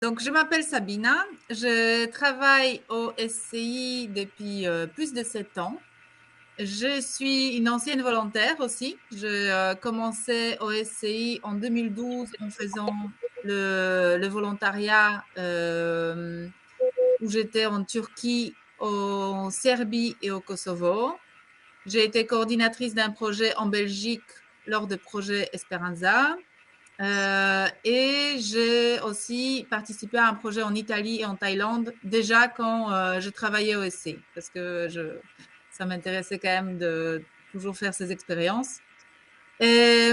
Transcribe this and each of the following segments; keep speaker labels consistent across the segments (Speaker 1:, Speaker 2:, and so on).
Speaker 1: Donc, je m'appelle Sabina. Je travaille au SCI depuis plus de 7 ans. Je suis une ancienne volontaire aussi. Je commençais au SCI en 2012 en faisant le volontariat où j'étais en Turquie, en Serbie et au Kosovo. J'ai été coordinatrice d'un projet en Belgique lors du projet Esperanza. Et j'ai aussi participé à un projet en Italie et en Thaïlande, déjà quand je travaillais au SC, parce que ça m'intéressait quand même de toujours faire ces expériences. Et,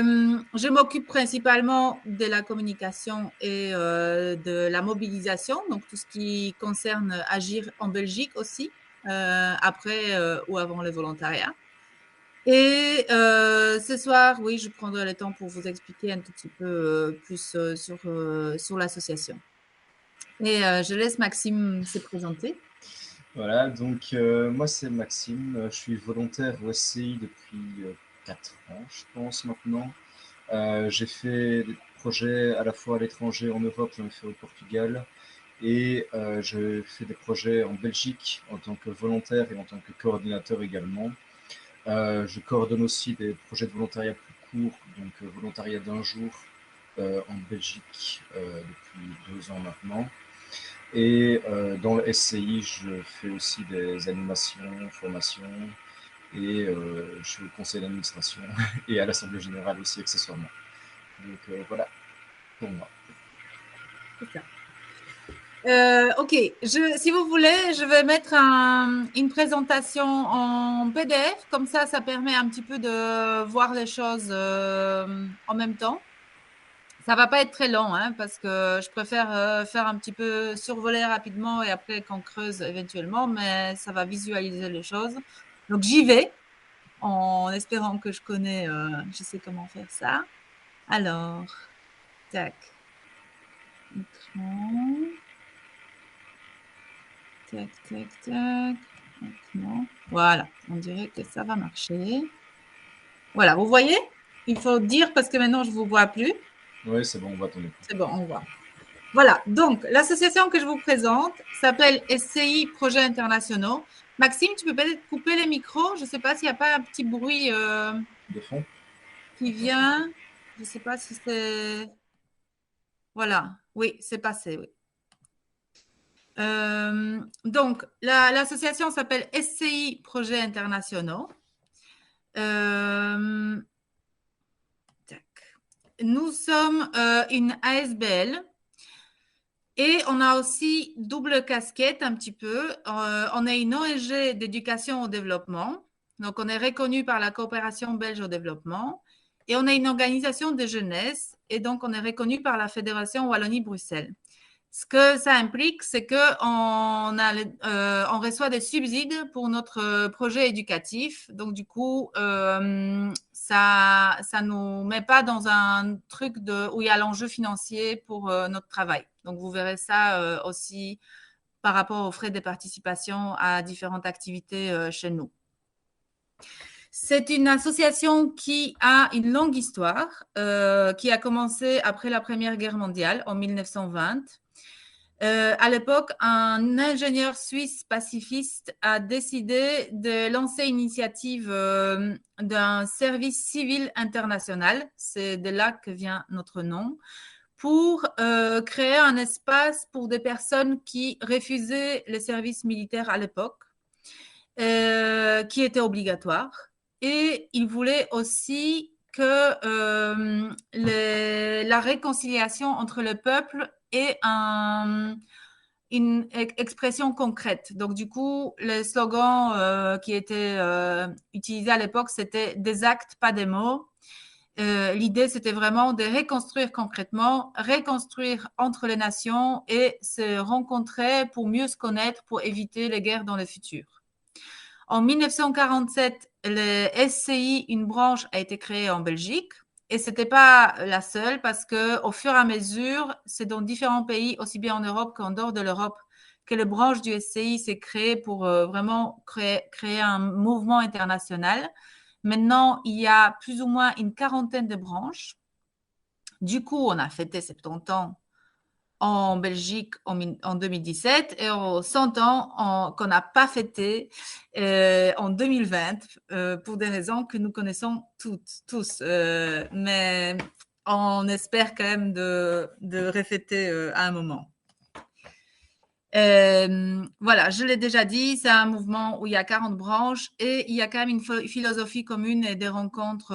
Speaker 1: je m'occupe principalement de la communication et de la mobilisation, donc tout ce qui concerne agir en Belgique aussi, après ou avant le volontariat. Et ce soir, oui, je prendrai le temps pour vous expliquer un tout petit peu plus sur l'association. Et je laisse Maxime se présenter.
Speaker 2: Voilà, donc moi c'est Maxime, je suis volontaire au SCI depuis 4 ans, je pense maintenant. J'ai fait des projets à la fois à l'étranger, en Europe, j'en ai fait au Portugal, et je fais des projets en Belgique en tant que volontaire et en tant que coordinateur également. Je coordonne aussi des projets de volontariat plus courts, donc volontariat d'un jour en Belgique depuis 2 ans maintenant. Et dans le SCI, je fais aussi des animations, formations, et je suis au conseil d'administration et à l'Assemblée générale aussi accessoirement. Donc voilà pour moi.
Speaker 1: C'est ça. Ok, si vous voulez, je vais mettre une présentation en PDF, comme ça permet un petit peu de voir les choses en même temps. Ça va pas être très long, hein, parce que je préfère faire un petit peu survoler rapidement et après qu'on creuse éventuellement, mais ça va visualiser les choses. Donc j'y vais en espérant que je sais comment faire ça. Alors, tac, écran, tac, tac, tac. Non. Voilà, on dirait que ça va marcher. Voilà, vous voyez? Il faut dire parce que maintenant je vous vois plus.
Speaker 2: Oui, c'est bon, on va ton écran.
Speaker 1: C'est bon, on voit. Voilà, donc l'association que je vous présente s'appelle SCI Projets Internationaux. Maxime, tu peux peut-être couper les micros. Je ne sais pas s'il n'y a pas un petit bruit
Speaker 2: De fond.
Speaker 1: qui
Speaker 2: Attends, je
Speaker 1: vient. Je ne sais pas si c'est... Voilà, oui, c'est passé, oui. Donc, l'association s'appelle SCI Projets Internationaux. Euh, Nous sommes une ASBL. Et on a aussi double casquette un petit peu. On est une ONG d'éducation au développement. Donc, on est reconnu par la coopération belge au développement. Et on est une organisation de jeunesse. Et donc, on est reconnu par la Fédération Wallonie-Bruxelles. Ce que ça implique, c'est qu'on reçoit des subsides pour notre projet éducatif. Donc, du coup, ça ne nous met pas dans un truc où il y a l'enjeu financier pour notre travail. Donc, vous verrez ça aussi par rapport aux frais de participation à différentes activités chez nous. C'est une association qui a une longue histoire, qui a commencé après la Première Guerre mondiale en 1920. À l'époque, un ingénieur suisse pacifiste a décidé de lancer une initiative d'un service civil international, c'est de là que vient notre nom, pour créer un espace pour des personnes qui refusaient le service militaire à l'époque, qui était obligatoire. Et il voulait aussi que la réconciliation entre le peuple ait une expression concrète. Donc, du coup, le slogan qui était utilisé à l'époque, c'était des actes, pas des mots. L'idée, c'était vraiment de reconstruire concrètement, reconstruire entre les nations et se rencontrer pour mieux se connaître, pour éviter les guerres dans le futur. En 1947, le SCI, une branche, a été créée en Belgique. Et ce n'était pas la seule parce qu'au fur et à mesure, c'est dans différents pays, aussi bien en Europe qu'en dehors de l'Europe, que la branche du SCI s'est créée pour vraiment créer un mouvement international. Maintenant, il y a plus ou moins une quarantaine de branches. Du coup, on a fêté 70 ans en Belgique en 2017 et 100 ans qu'on n'a pas fêté en 2020 pour des raisons que nous connaissons tous. Mais on espère quand même de refêter à un moment. Voilà, je l'ai déjà dit, c'est un mouvement où il y a 40 branches et il y a quand même une philosophie commune et des rencontres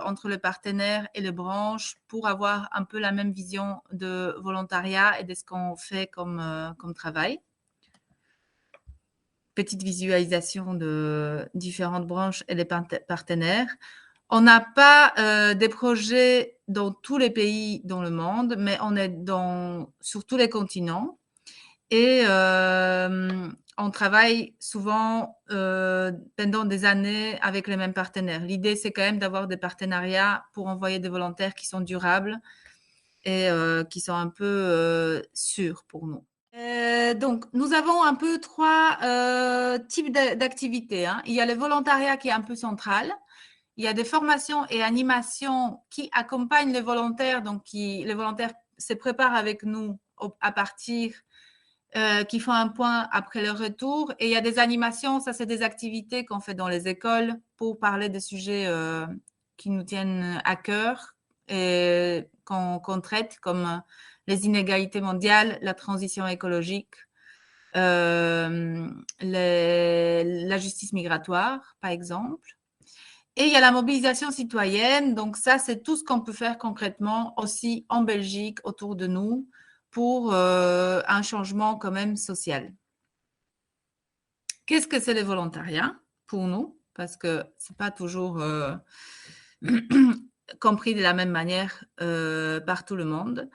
Speaker 1: entre les partenaires et les branches pour avoir un peu la même vision de volontariat et de ce qu'on fait comme travail. Petite visualisation de différentes branches et les partenaires. On n'a pas des projets dans tous les pays dans le monde, mais on est sur tous les continents. Et on travaille souvent pendant des années avec les mêmes partenaires. L'idée, c'est quand même d'avoir des partenariats pour envoyer des volontaires qui sont durables et qui sont un peu sûrs pour nous. Donc, nous avons un peu trois types d'activités, hein. Il y a le volontariat qui est un peu central. Il y a des formations et animations qui accompagnent les volontaires. Donc, les volontaires se préparent avec nous à partir qui font un point après leur retour. Et il y a des animations, ça c'est des activités qu'on fait dans les écoles pour parler des sujets qui nous tiennent à cœur et qu'on traite comme les inégalités mondiales, la transition écologique, la justice migratoire, par exemple. Et il y a la mobilisation citoyenne. Donc ça, c'est tout ce qu'on peut faire concrètement aussi en Belgique, autour de nous, pour un changement quand même social. Qu'est-ce que c'est le volontariat pour nous? Parce que ce n'est pas toujours compris de la même manière par tout le monde.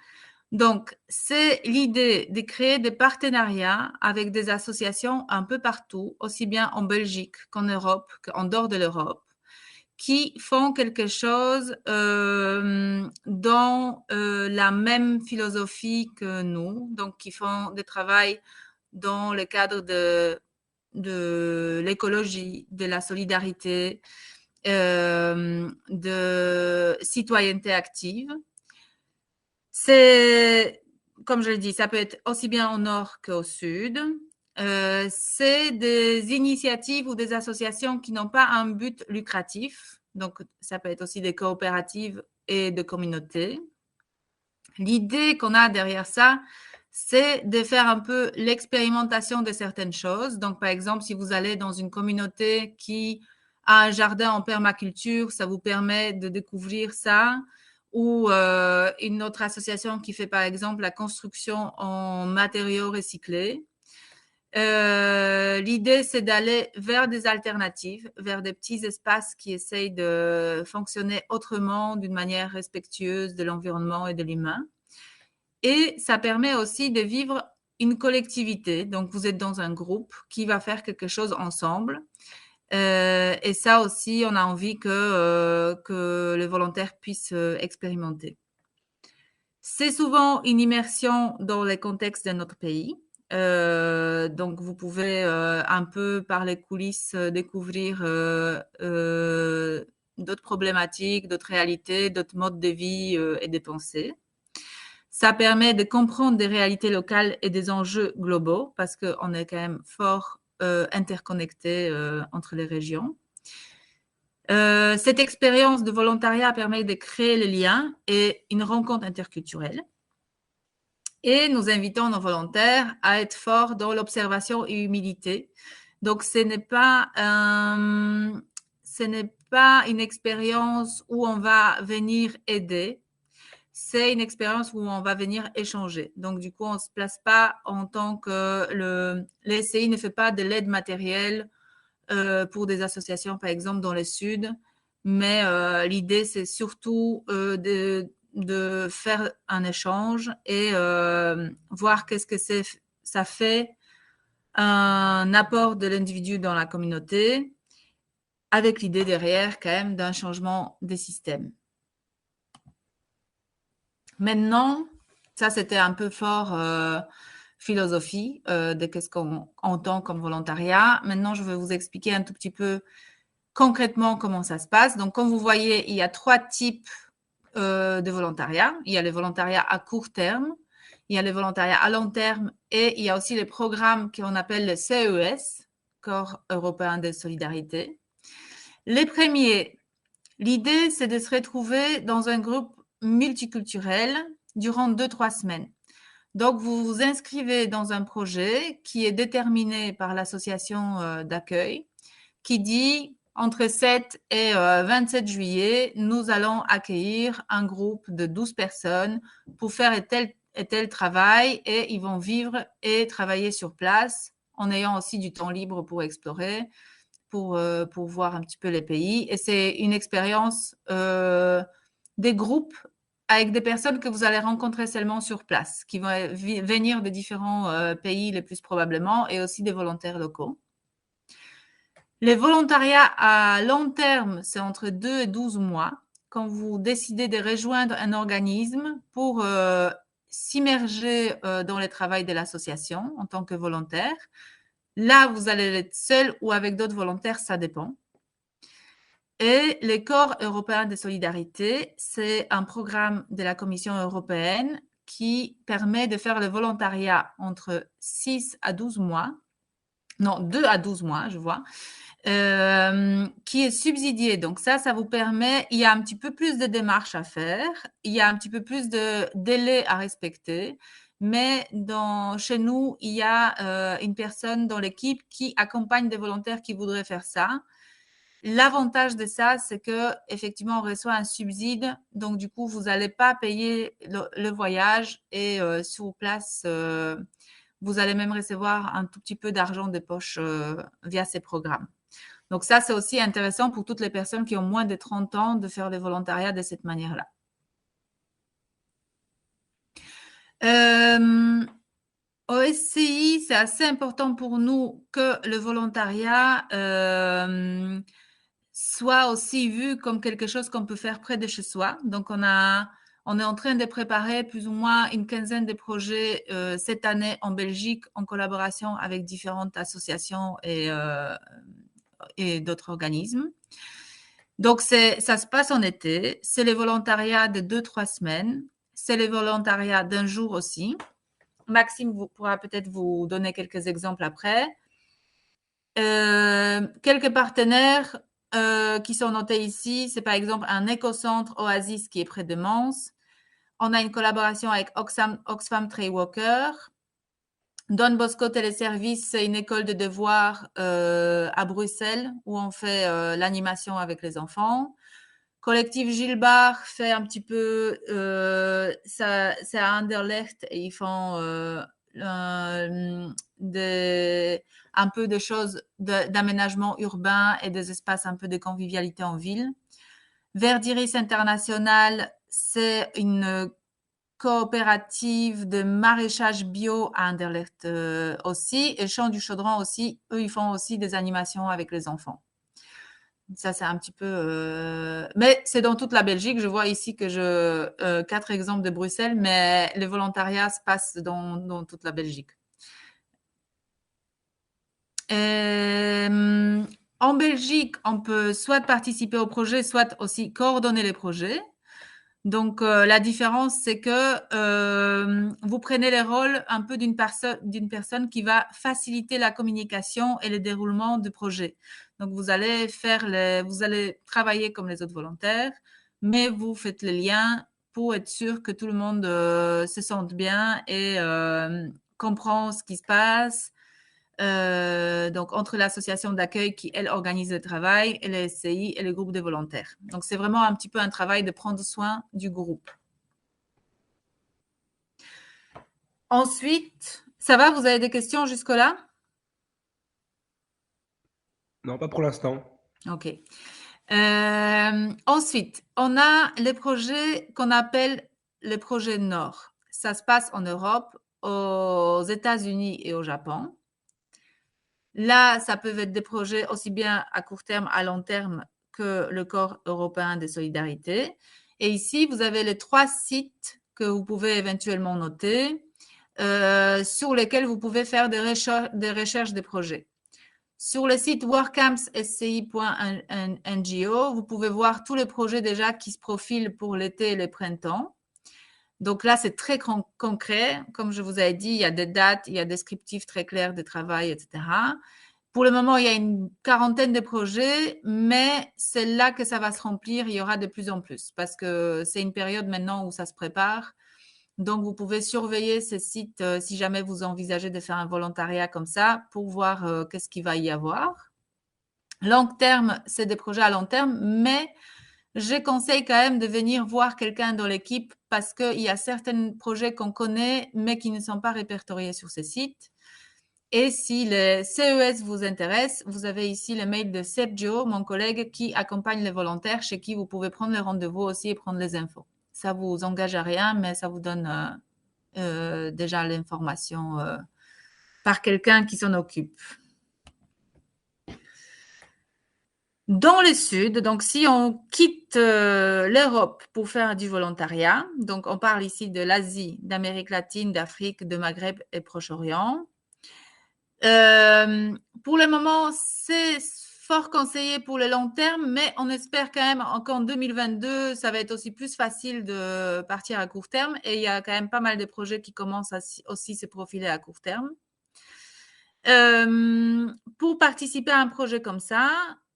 Speaker 1: Donc, c'est l'idée de créer des partenariats avec des associations un peu partout, aussi bien en Belgique qu'en Europe, qu'en dehors de l'Europe, qui font quelque chose dans la même philosophie que nous, donc qui font des travaux dans le cadre de l'écologie, de la solidarité, de citoyenneté active. C'est, comme je l'ai dit, ça peut être aussi bien au nord qu'au sud. C'est des initiatives ou des associations qui n'ont pas un but lucratif. Donc, ça peut être aussi des coopératives et de communautés. L'idée qu'on a derrière ça, c'est de faire un peu l'expérimentation de certaines choses. Donc, par exemple, si vous allez dans une communauté qui a un jardin en permaculture, ça vous permet de découvrir ça. Ou une autre association qui fait, par exemple, la construction en matériaux recyclés. L'idée, c'est d'aller vers des alternatives, vers des petits espaces qui essayent de fonctionner autrement, d'une manière respectueuse de l'environnement et de l'humain. Et ça permet aussi de vivre une collectivité. Donc, vous êtes dans un groupe qui va faire quelque chose ensemble. Et ça aussi, on a envie que les volontaires puissent expérimenter. C'est souvent une immersion dans les contextes de notre pays. Donc, vous pouvez un peu par les coulisses découvrir d'autres problématiques, d'autres réalités, d'autres modes de vie et de pensée. Ça permet de comprendre des réalités locales et des enjeux globaux parce qu'on est quand même fort interconnectés entre les régions. Cette expérience de volontariat permet de créer les liens et une rencontre interculturelle. Et nous invitons nos volontaires à être forts dans l'observation et l'humilité. Donc, ce n'est pas une expérience où on va venir aider. C'est une expérience où on va venir échanger. Donc, du coup, on ne se place pas en tant que l'ESCI ne fait pas de l'aide matérielle pour des associations, par exemple, dans le Sud. Mais l'idée, c'est surtout de faire un échange et voir qu'est-ce que ça fait un apport de l'individu dans la communauté avec l'idée derrière quand même d'un changement des systèmes. Maintenant, ça c'était un peu fort philosophie de qu'est-ce qu'on entend comme volontariat. Maintenant, je vais vous expliquer un tout petit peu concrètement comment ça se passe. Donc, comme vous voyez, il y a trois types de volontariat. Il y a le volontariat à court terme, il y a le volontariat à long terme et il y a aussi les programmes qu'on appelle le CES, Corps européen de solidarité. Les premiers, l'idée, c'est de se retrouver dans un groupe multiculturel durant 2-3 semaines. Donc, vous vous inscrivez dans un projet qui est déterminé par l'association d'accueil qui dit entre 7 et 27 juillet, nous allons accueillir un groupe de 12 personnes pour faire tel travail et ils vont vivre et travailler sur place en ayant aussi du temps libre pour explorer, pour voir un petit peu les pays. Et c'est une expérience des groupes avec des personnes que vous allez rencontrer seulement sur place, qui vont venir de différents pays les plus probablement et aussi des volontaires locaux. Les volontariats à long terme, c'est entre 2 et 12 mois. Quand vous décidez de rejoindre un organisme pour s'immerger dans le travail de l'association en tant que volontaire, là, vous allez être seul ou avec d'autres volontaires, ça dépend. Et le Corps européen de solidarité, c'est un programme de la Commission européenne qui permet de faire le volontariat entre 6 à 12 mois, non, 2 à 12 mois, je vois, qui est subsidié. Donc ça vous permet, il y a un petit peu plus de démarches à faire, il y a un petit peu plus de délais à respecter, mais chez nous, il y a une personne dans l'équipe qui accompagne des volontaires qui voudraient faire ça. L'avantage de ça, c'est que effectivement, on reçoit un subside, donc du coup, vous n'allez pas payer le voyage et sur place, vous allez même recevoir un tout petit peu d'argent de poche via ces programmes. Donc ça, c'est aussi intéressant pour toutes les personnes qui ont moins de 30 ans de faire le volontariat de cette manière-là. Au SCI, c'est assez important pour nous que le volontariat soit aussi vu comme quelque chose qu'on peut faire près de chez soi. Donc, on est en train de préparer plus ou moins une quinzaine de projets cette année en Belgique en collaboration avec différentes associations et d'autres organismes. Donc, ça se passe en été. C'est le volontariat de 2-3 semaines. C'est le volontariat d'un jour aussi. Maxime pourra peut-être vous donner quelques exemples après. Quelques partenaires qui sont notés ici, c'est par exemple un écocentre Oasis qui est près de Mons. On a une collaboration avec Oxfam Trailwalker. Don Bosco Téléservice, c'est une école de devoirs à Bruxelles où on fait l'animation avec les enfants. Collectif Gilbert fait un petit peu, c'est à Anderlecht et ils font un peu de choses d'aménagement urbain et des espaces un peu de convivialité en ville. Verdiris International, c'est une coopérative de maraîchage bio à Anderlecht aussi. Et Champ du Chaudron aussi, eux, ils font aussi des animations avec les enfants. Ça, c'est un petit peu… Mais c'est dans toute la Belgique. Je vois ici que 4 exemples de Bruxelles, mais le volontariat se passe dans toute la Belgique. En Belgique, on peut soit participer au projet, soit aussi coordonner les projets. Donc, la différence, c'est que vous prenez les rôles un peu d'une personne qui va faciliter la communication et le déroulement du projet. Donc, vous allez travailler comme les autres volontaires, mais vous faites les liens pour être sûr que tout le monde se sente bien et comprend ce qui se passe. Donc, entre l'association d'accueil qui, elle, organise le travail, et le SCI et le groupe de volontaires. Donc, c'est vraiment un petit peu un travail de prendre soin du groupe. Ensuite, ça va, vous avez des questions jusque-là?
Speaker 3: Non, pas pour l'instant.
Speaker 1: OK. Ensuite, on a les projets qu'on appelle les projets Nord. Ça se passe en Europe, aux États-Unis et au Japon. Là, ça peut être des projets aussi bien à court terme, à long terme que le Corps européen de solidarité. Et ici, vous avez les 3 sites que vous pouvez éventuellement noter sur lesquels vous pouvez faire des recherches de projets. Sur le site workcampssci.ngo, vous pouvez voir tous les projets déjà qui se profilent pour l'été et le printemps. Donc là, c'est très concret. Comme je vous avais dit, il y a des dates, il y a des descriptifs très clairs de travail, etc. Pour le moment, il y a une quarantaine de projets, mais c'est là que ça va se remplir. Il y aura de plus en plus parce que c'est une période maintenant où ça se prépare. Donc, vous pouvez surveiller ces sites si jamais vous envisagez de faire un volontariat comme ça pour voir qu'est-ce qu'il va y avoir. Long terme, c'est des projets à long terme, mais je conseille quand même de venir voir quelqu'un dans l'équipe parce qu'il y a certains projets qu'on connaît, mais qui ne sont pas répertoriés sur ces sites. Et si le CES vous intéresse, vous avez ici le mail de Sergio, mon collègue, qui accompagne les volontaires, chez qui vous pouvez prendre le rendez-vous aussi et prendre les infos. Ça ne vous engage à rien, mais ça vous donne déjà l'information par quelqu'un qui s'en occupe. Dans le sud, donc si on quitte l'Europe pour faire du volontariat, donc on parle ici de l'Asie, d'Amérique latine, d'Afrique, de Maghreb et Proche-Orient. Pour le moment, c'est fort conseillé pour le long terme, mais on espère quand même qu'en 2022, ça va être aussi plus facile de partir à court terme. Et il y a quand même pas mal de projets qui commencent à aussi se profiler à court terme. Pour participer à un projet comme ça,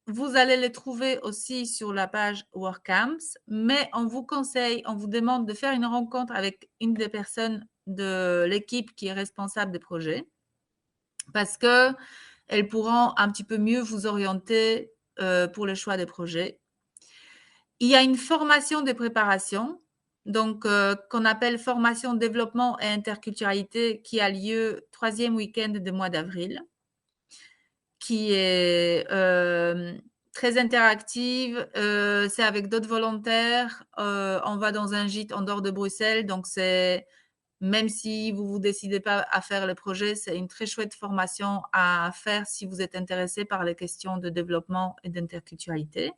Speaker 1: vous allez les trouver aussi sur la page WordCamps, mais on vous conseille, on vous demande de faire une rencontre avec une des personnes de l'équipe qui est responsable des projets parce qu'elles pourront un petit peu mieux vous orienter pour le choix des projets. Il y a une formation de préparation, donc qu'on appelle formation développement et interculturalité qui a lieu 3e week-end du mois d'avril, qui est très interactive. C'est avec d'autres volontaires. On va dans un gîte en dehors de Bruxelles, donc c'est même si vous ne vous décidez pas à faire le projet, c'est une très chouette formation à faire si vous êtes intéressé par les questions de développement et d'interculturalité.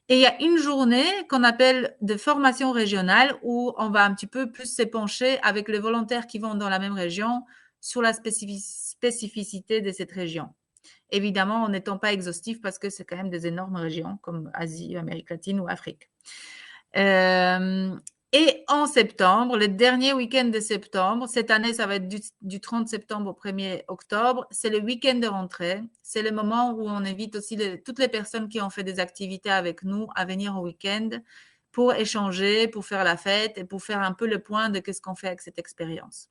Speaker 1: Et il y a une journée qu'on appelle de formation régionale où on va un petit peu plus s'épancher avec les volontaires qui vont dans la même région sur la spécificité de cette région. Évidemment, en n'étant pas exhaustif parce que c'est quand même des énormes régions comme Asie, Amérique latine ou Afrique. Et en septembre, le dernier week-end de septembre, cette année, ça va être du 30 septembre au 1er octobre, c'est le week-end de rentrée. C'est le moment où on invite aussi toutes les personnes qui ont fait des activités avec nous à venir au week-end pour échanger, pour faire la fête et pour faire un peu le point de qu'est-ce qu'on fait avec cette expérience.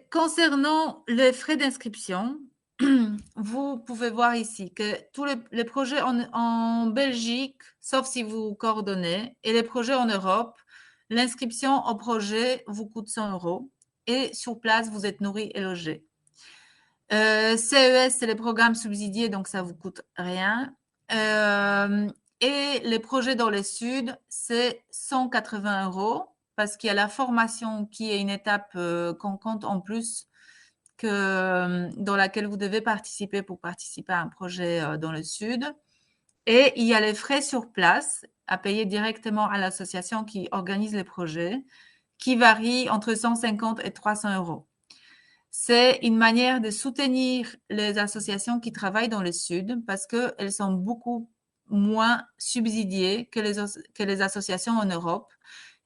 Speaker 1: Concernant les frais d'inscription, vous pouvez voir ici que tous les projets en Belgique, sauf si vous coordonnez, et les projets en Europe, l'inscription au projet vous coûte 100 € et sur place, vous êtes nourri et logé. CES, c'est les programmes subsidiés, donc ça ne vous coûte rien. Et les projets dans le sud, c'est 180 € parce qu'il y a la formation qui est une étape qu'on compte en plus dans laquelle vous devez participer pour participer à un projet dans le sud. Et il y a les frais sur place à payer directement à l'association qui organise les projets, qui varient entre 150 et 300 €. C'est une manière de soutenir les associations qui travaillent dans le sud parce qu'elles sont beaucoup moins subsidiées que les associations en Europe.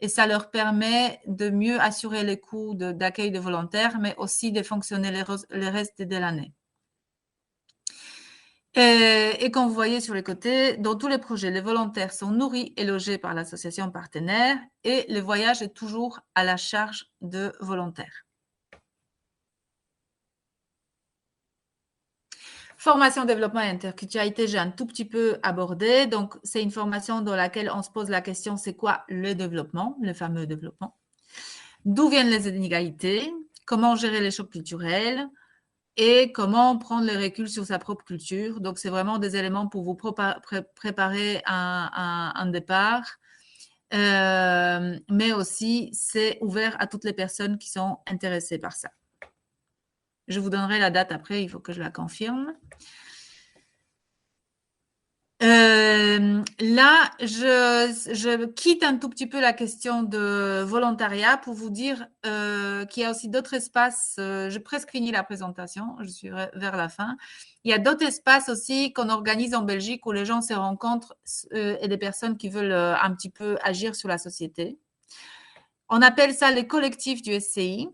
Speaker 1: Et ça leur permet de mieux assurer les coûts d'accueil de volontaires, mais aussi de fonctionner le reste de l'année. Et comme vous voyez sur les côtés, dans tous les projets, les volontaires sont nourris et logés par l'association partenaire et le voyage est toujours à la charge de volontaires. Formation, développement et interculturalité, j'ai un tout petit peu abordé. Donc, c'est une formation dans laquelle on se pose la question, c'est quoi le développement, le fameux développement? D'où viennent les inégalités? Comment gérer les chocs culturels? Et comment prendre le recul sur sa propre culture? Donc, c'est vraiment des éléments pour vous préparer un départ. Mais aussi, c'est ouvert à toutes les personnes qui sont intéressées par ça. Je vous donnerai la date après, il faut que je la confirme. Là, je quitte un tout petit peu la question de volontariat pour vous dire qu'il y a aussi d'autres espaces. J'ai presque fini la présentation, je suis vers la fin. Il y a d'autres espaces aussi qu'on organise en Belgique où les gens se rencontrent et des personnes qui veulent un petit peu agir sur la société. On appelle ça les collectifs du SCI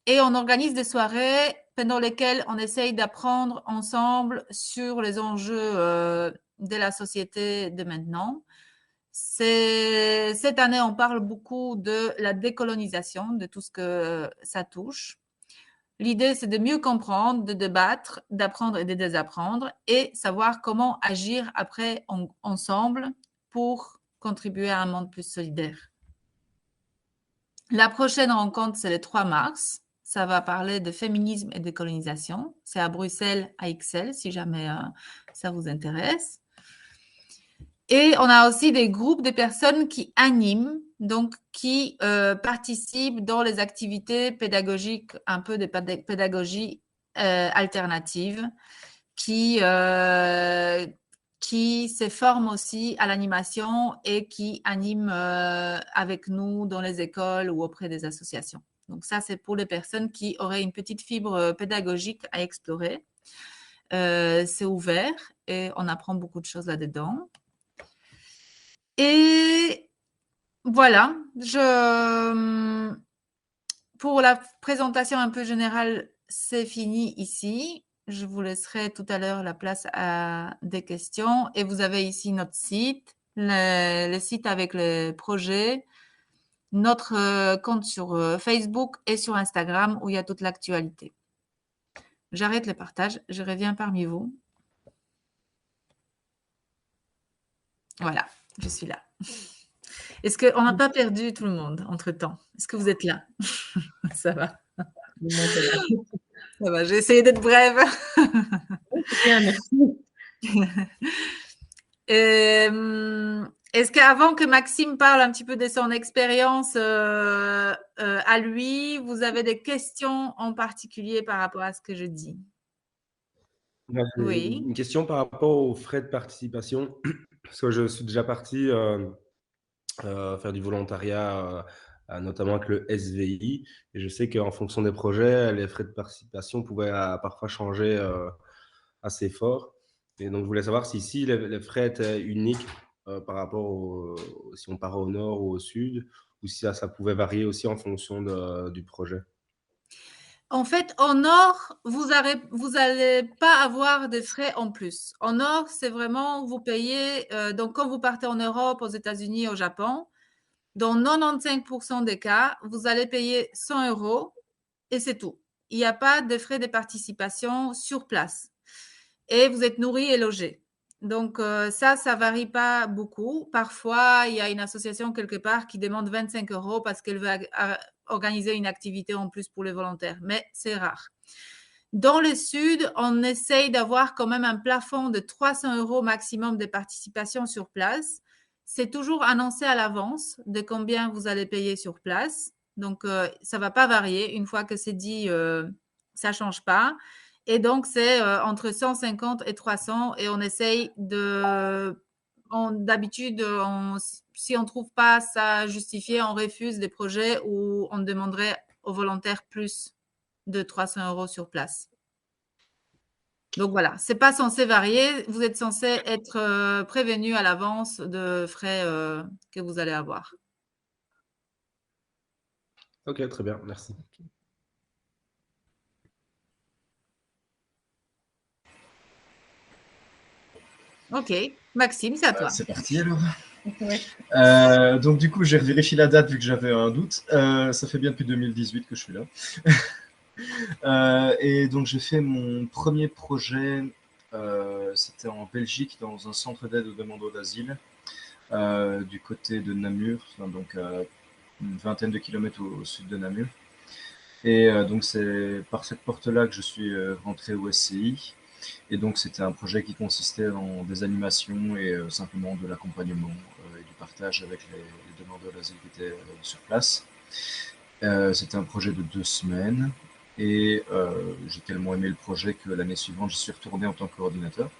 Speaker 1: et on organise des soirées pendant lesquelles on essaye d'apprendre ensemble sur les enjeux de la société de maintenant. Cette année, on parle beaucoup de la décolonisation, de tout ce que ça touche. L'idée, c'est de mieux comprendre, de débattre, d'apprendre et de désapprendre et savoir comment agir après ensemble pour contribuer à un monde plus solidaire. La prochaine rencontre, c'est le 3 mars. Ça va parler de féminisme et de colonisation. C'est à Bruxelles, à Ixelles, si jamais ça vous intéresse. Et on a aussi des groupes de personnes qui animent, donc qui participent dans les activités pédagogiques, un peu de pédagogie alternative, qui se forment aussi à l'animation et qui animent avec nous dans les écoles ou auprès des associations. Donc ça, c'est pour les personnes qui auraient une petite fibre pédagogique à explorer. C'est ouvert et on apprend beaucoup de choses là-dedans. Et voilà, pour la présentation un peu générale, c'est fini ici. Je vous laisserai tout à l'heure la place à des questions. Et vous avez ici notre site, le site avec les projets, notre compte sur Facebook et sur Instagram où il y a toute l'actualité. J'arrête le partage, je reviens parmi vous. Voilà, je suis là. Est-ce qu'on n'a pas perdu tout le monde entre-temps? Est-ce que vous êtes là? Ça va. Ça va, j'ai essayé d'être brève.
Speaker 4: Bien, merci.
Speaker 1: Est-ce qu'avant que Maxime parle un petit peu de son expérience à lui, vous avez des questions en particulier par rapport à ce que je dis?
Speaker 3: Moi, j'ai
Speaker 1: Oui.
Speaker 3: une question par rapport aux frais de participation, parce que je suis déjà parti faire du volontariat, notamment avec le SVI, et je sais qu'en fonction des projets, les frais de participation pouvaient parfois changer assez fort. Et donc, je voulais savoir si ici, les frais étaient uniques par rapport si on part au nord ou au sud, ou si ça pouvait varier aussi en fonction du projet.
Speaker 1: En fait, au nord, vous allez pas avoir de frais en plus. Au nord, c'est vraiment, vous payez, donc quand vous partez en Europe, aux États-Unis, au Japon, dans 95% des cas, vous allez payer 100 € et c'est tout. Il n'y a pas de frais de participation sur place. Et vous êtes nourri et logé. Donc ça varie pas beaucoup. Parfois, il y a une association quelque part qui demande 25 € parce qu'elle veut organiser une activité en plus pour les volontaires, mais c'est rare. Dans le sud, on essaye d'avoir quand même un plafond de 300 € maximum de participation sur place. C'est toujours annoncé à l'avance de combien vous allez payer sur place. Donc, ça ne va pas varier. Une fois que c'est dit, ça ne change pas. Et donc, c'est entre 150 et 300. Et on essaye d'habitude, si on ne trouve pas ça justifié, on refuse des projets où on demanderait aux volontaires plus de 300 € sur place. Donc voilà, c'est pas censé varier. Vous êtes censé être prévenu à l'avance de frais que vous allez avoir.
Speaker 3: Ok, très bien, merci.
Speaker 1: Ok, Maxime, c'est à toi.
Speaker 2: C'est parti alors.
Speaker 4: Ouais.
Speaker 2: Donc du coup, j'ai vérifié la date vu que j'avais un doute. Ça fait bien depuis 2018 que je suis là. Et donc j'ai fait mon premier projet, c'était en Belgique, dans un centre d'aide aux demandeurs d'asile, du côté de Namur, donc une vingtaine de kilomètres au sud de Namur. Et donc c'est par cette porte-là que je suis rentré au SCI. Et donc c'était un projet qui consistait en des animations et simplement de l'accompagnement et du partage avec les demandeurs d'asile qui étaient sur place. C'était un projet de 2 semaines et j'ai tellement aimé le projet que l'année suivante, j'y suis retourné en tant que coordinateur.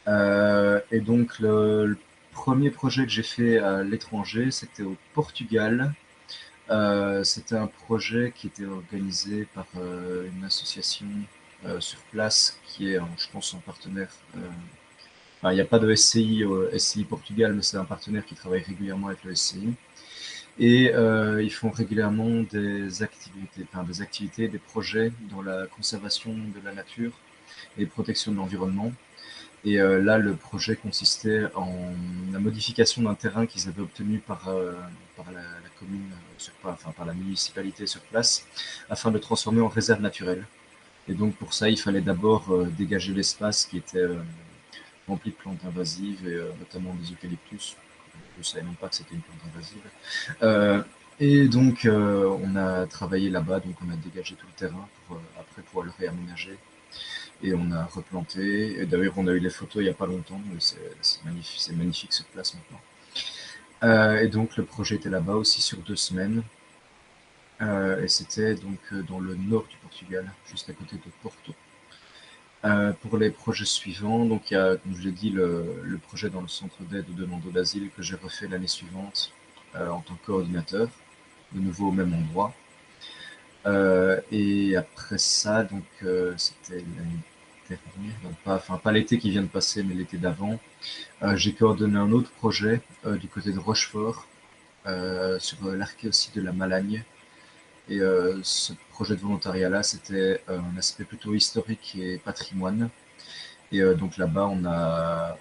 Speaker 2: Et donc, le premier projet que j'ai fait à l'étranger, c'était au Portugal. C'était un projet qui était organisé par une association sur place qui est, je pense, un partenaire. Enfin, il n'y a pas de SCI, SCI Portugal, mais c'est un partenaire qui travaille régulièrement avec le SCI. Et ils font régulièrement des activités, des projets dans la conservation de la nature et protection de l'environnement. Et là, le projet consistait en la modification d'un terrain qu'ils avaient obtenu par la commune, par la municipalité sur place, afin de le transformer en réserve naturelle. Et donc pour ça, il fallait d'abord dégager l'espace qui était rempli de plantes invasives, et notamment des eucalyptus. Je ne savais même pas que c'était une plante invasive. Et donc on a travaillé là-bas, donc on a dégagé tout le terrain pour après pouvoir le réaménager. Et on a replanté. Et d'ailleurs, on a eu les photos il n'y a pas longtemps. C'est magnifique cette place maintenant. Et donc, le projet était là-bas aussi sur 2 semaines. Et c'était donc dans le nord du Portugal, juste à côté de Porto. Pour les projets suivants, donc il y a, comme je l'ai dit, le projet dans le centre d'aide aux demandeurs d'asile que j'ai refait l'année suivante en tant que coordinateur, de nouveau au même endroit. Et après ça, donc c'était l'année dernière, pas l'été qui vient de passer, mais l'été d'avant, j'ai coordonné un autre projet du côté de Rochefort sur l'archéosite de la Malagne. Et ce projet de volontariat-là, c'était un aspect plutôt historique et patrimoine. Et donc là-bas, on a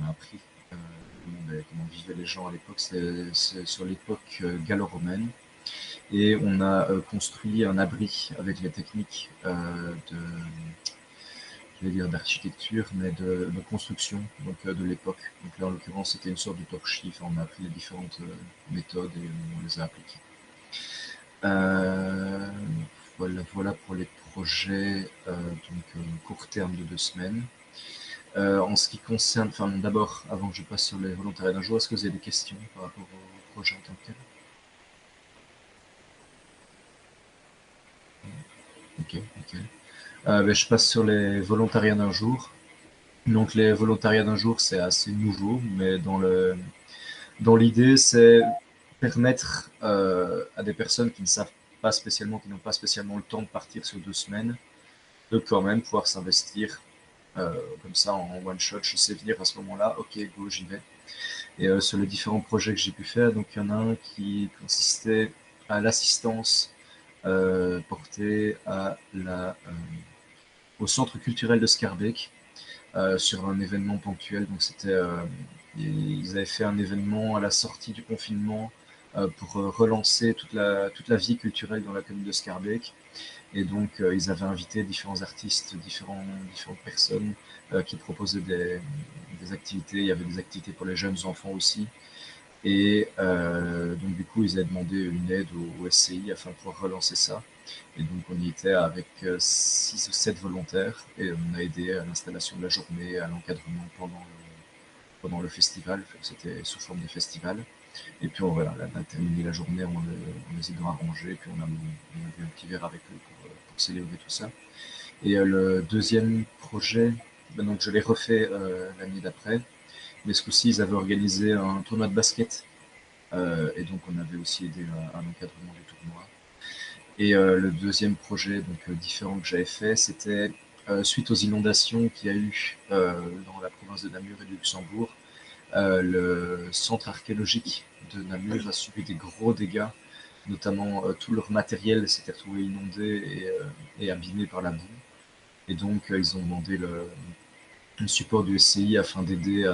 Speaker 2: appris comment vivaient les gens à l'époque. C'est sur l'époque gallo-romaine. Et on a construit un abri avec les techniques je vais dire d'architecture, mais de construction donc, de l'époque. Donc là, en l'occurrence, c'était une sorte de torchis. Enfin, on a appris les différentes méthodes et on les a appliquées. Voilà pour les projets court terme de 2 semaines. En ce qui concerne, enfin d'abord, avant que je passe sur les volontariats d'un jour, est-ce que vous avez des questions par rapport au projet en tant que tel? Ok, ok. Je passe sur les volontariats d'un jour. Donc les volontariats d'un jour, c'est assez nouveau, mais dans l'idée, c'est permettre à des personnes qui ne savent pas spécialement, qui n'ont pas spécialement le temps de partir sur 2 semaines, de quand même pouvoir s'investir comme ça en one shot. Je sais venir à ce moment-là, ok, go, j'y vais. Et sur les différents projets que j'ai pu faire, donc il y en a un qui consistait à l'assistance portée au centre culturel de Schaerbeek sur un événement ponctuel. Donc ils avaient fait un événement à la sortie du confinement pour relancer toute la vie culturelle dans la commune de Schaerbeek. Et donc ils avaient invité différents artistes, différentes personnes qui proposaient des activités. Il y avait des activités pour les jeunes enfants aussi. Et donc du coup, ils avaient demandé une aide au SCI afin de pouvoir relancer ça. Et donc on y était avec 6 ou 7 volontaires et on a aidé à l'installation de la journée, à l'encadrement pendant le festival. C'était sous forme de festival. Et puis voilà, on a terminé la journée, on les aidant à ranger, puis on a bu un petit verre avec eux pour célébrer tout ça. Et le deuxième projet, donc je l'ai refait l'année d'après, mais ce coup-ci, ils avaient organisé un tournoi de basket. Et donc, on avait aussi aidé à l'encadrement du tournoi. Et le deuxième projet différent que j'avais fait, c'était suite aux inondations qu'il y a eu dans la province de Namur et du Luxembourg. Le centre archéologique de Namur a subi des gros dégâts, notamment tout leur matériel s'était retrouvé inondé et abîmé par la boue. Et donc, ils ont demandé le support du SCI afin d'aider